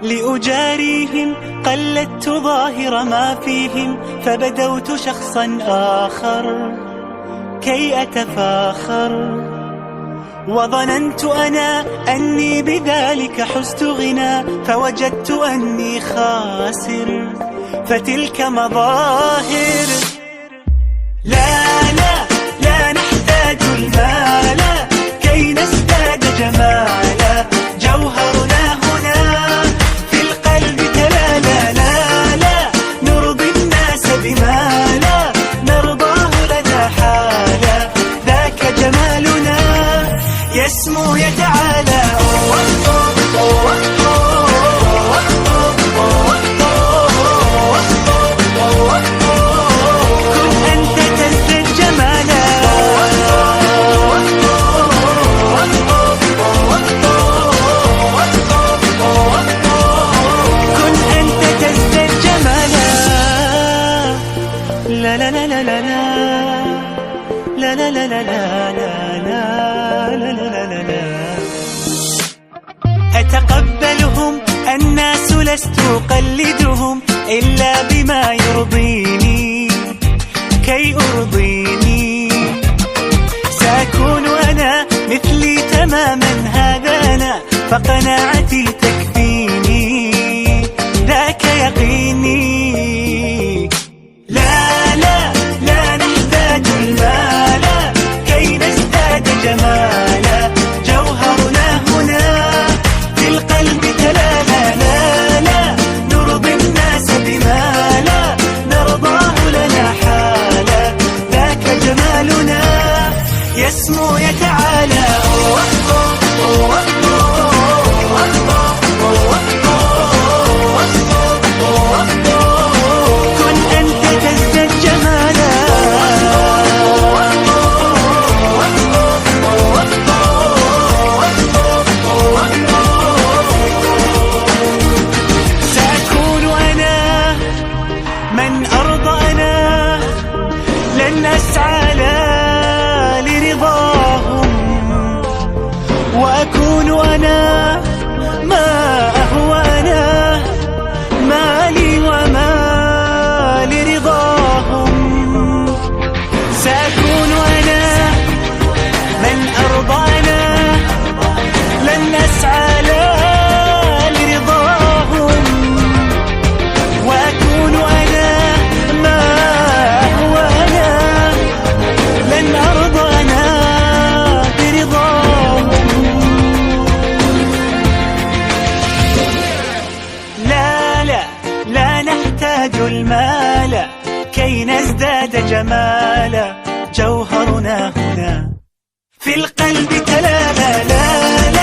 لأجاريهم قلدت ظاهر ما فيهم، فبدوت شخصا آخر كي أتفاخر، وظننت أنا أني بذلك حزت غنى، فوجدت أني خاسر، فتلك مظاهر. لا لا لا نحتاج المال كي نزداد جمالا، جوهرنا هنا في القلب تلالا. لا لا نرضي الناس بما لا نرضاه لنا حالا، ذاك جمالنا يسمو يتعالى. لا لا لا لا لا لا لا لا لا لا لا لا لا. أتقبلهم الناس لست أقلدهم، إلا بما يرضيني كي أرضيني. سأكون أنا مثلي تماما، هذا أنا فقناعتي تكفيني، ذاك يقيني. لا لا لا نحتاج المال كي نزداد جمالا، جوهرنا هنا في القلب تلالا. لا لا نرضي الناس بما لا نرضاه لنا حالا، ذاك جمالنا يسمو يتعالى. من أرضى أنا لن أسعى لرضاهم، وأكون أنا ما أهوى أنا، مالي وما لرضاهم. سأكون أنا من أرضى أنا لن أسعى المال كي نزداد جمالا، جوهرنا هنا في القلب تلالا. لا